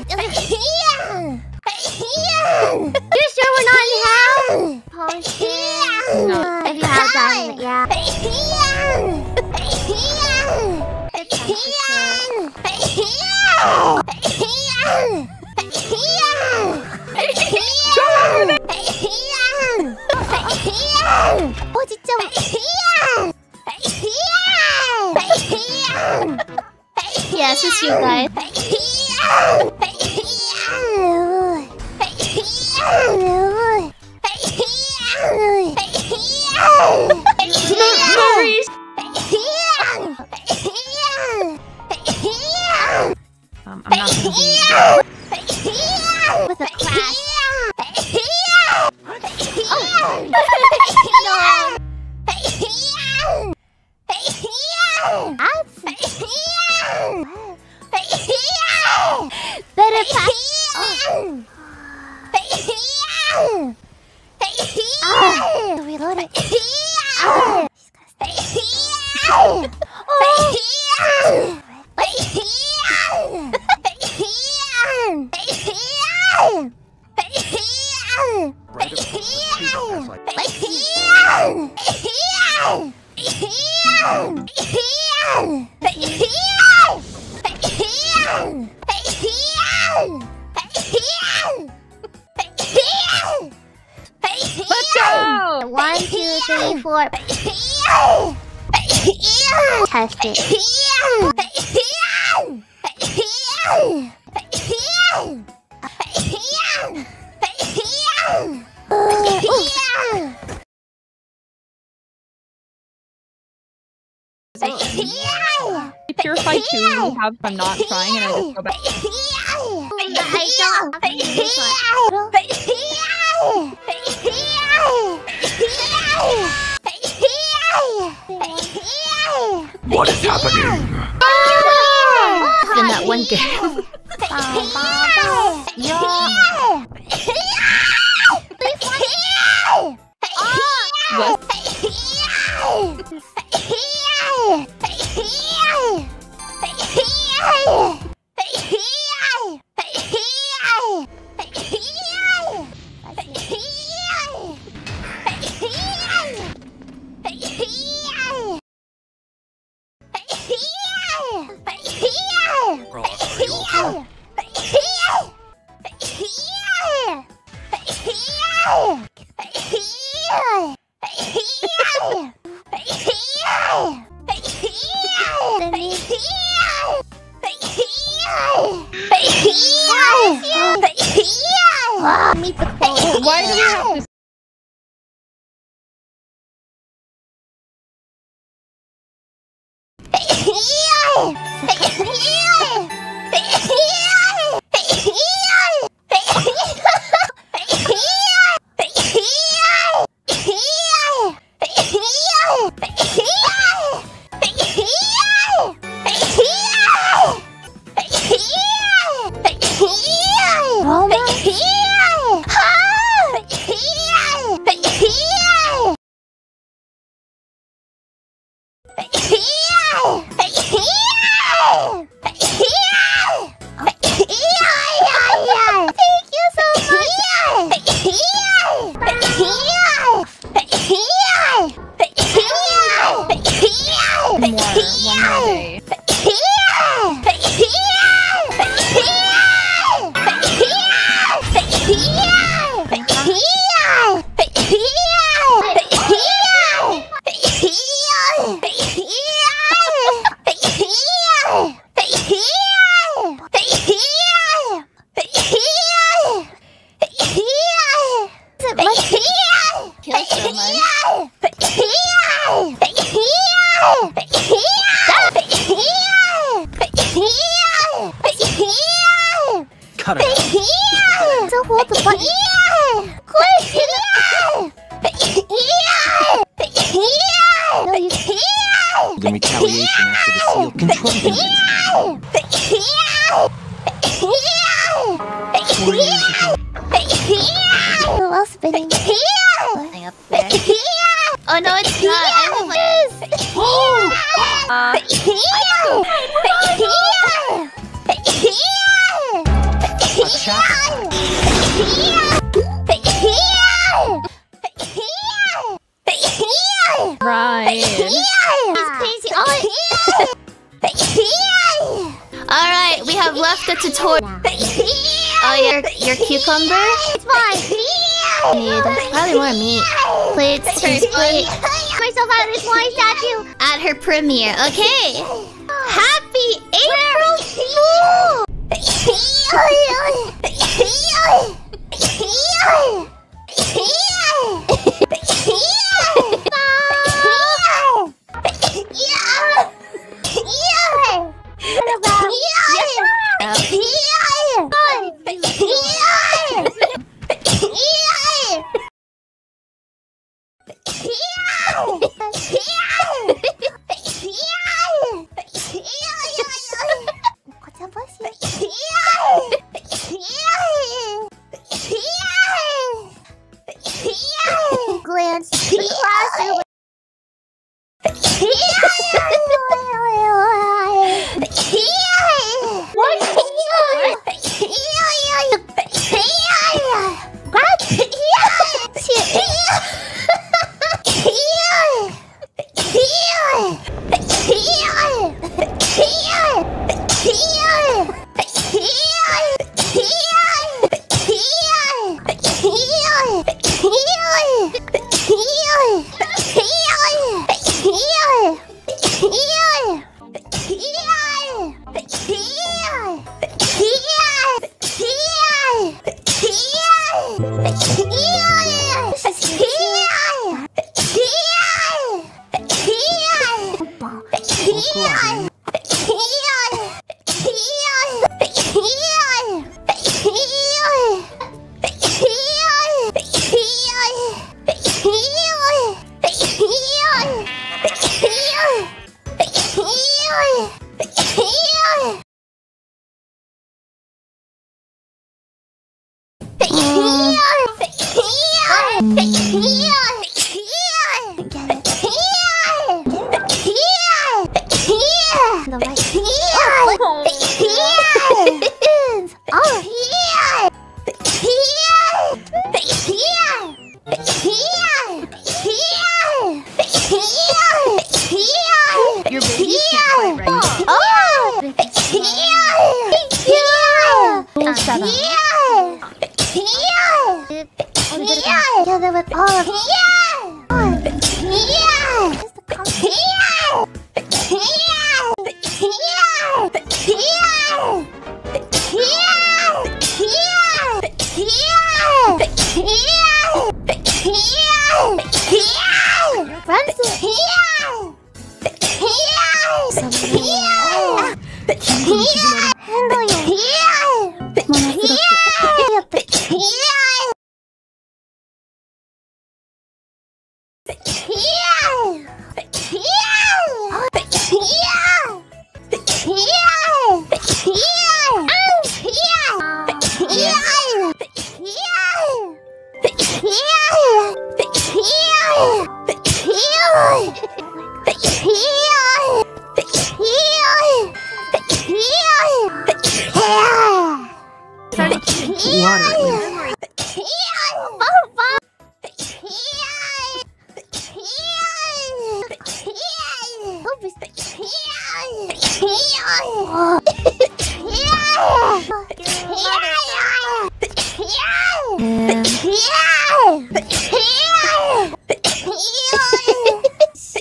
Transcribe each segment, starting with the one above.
You sure we're not in hell? Potion. No. If you have that, yeah. 진짜 Yes, it's you guys. I'm not gonna be with a crash. Better pass. Reload it. Let's go! 1, 2, 3, 4. Test it. We purify too. We have fun not trying, and I just go back. What is happening? In that one game. Meet the quote. Why do we have to? Cut it out. So hold the button. Quick! No, you can't. The retaliation after the seal control unit. 4 years ago. Who else spinning? Nothing up there. Oh no, it's not. I'm like, shackle. Ryan. He's crazy. Alright, we have left the tutorial. Oh, your cucumber? It's mine. Need probably more meat. Plates, cheese plate. Myself out of this wine statue. At her premiere. Okay. Happy April Fool! Glance to the classroom. Your baby can't quite right. Together with all of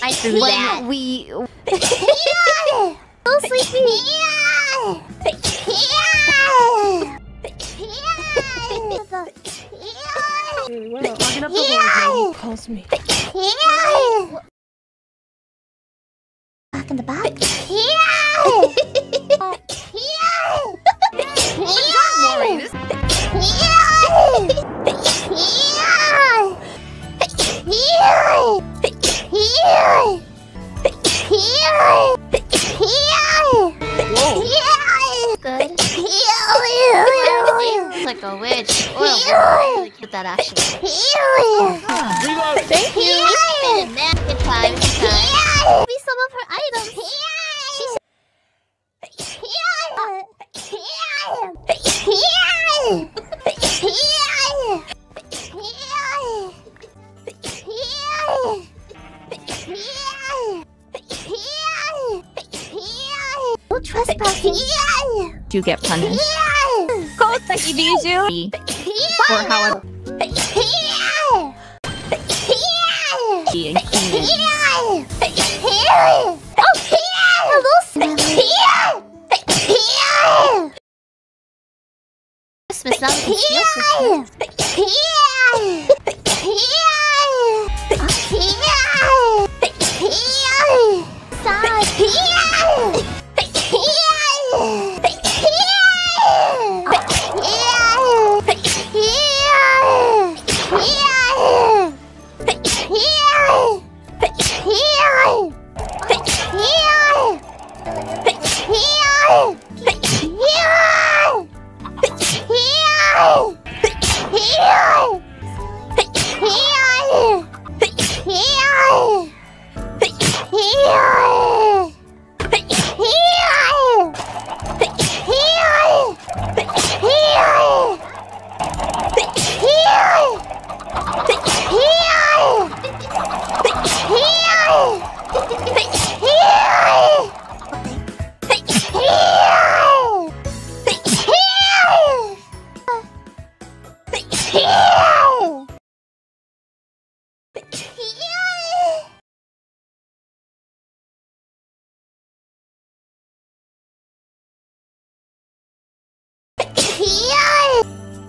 I threw that. We so sleepy. Logging up the horn. Calls me. Back in the back. Good. Like a witch. Or a really cute that actually. Thank you. Good time. Be some of her items. You get punished. Or however. Being Christmas, now we can steal Christmas.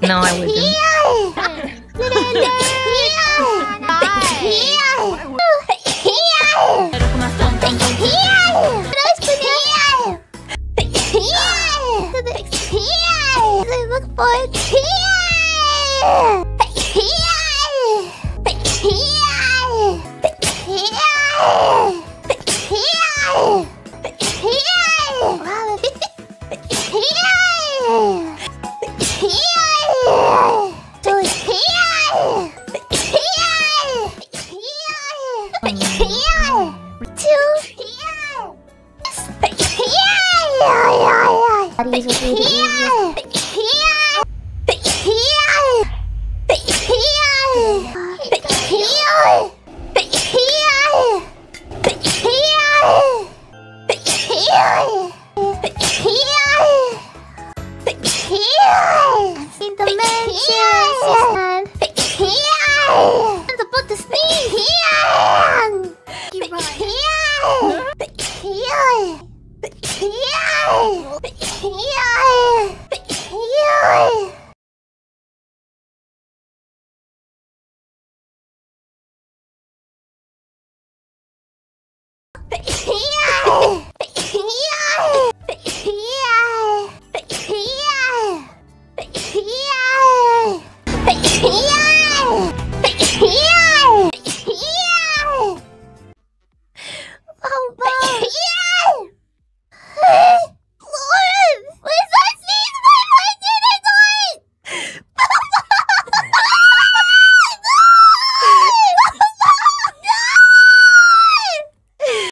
No, I wouldn't. Look forward to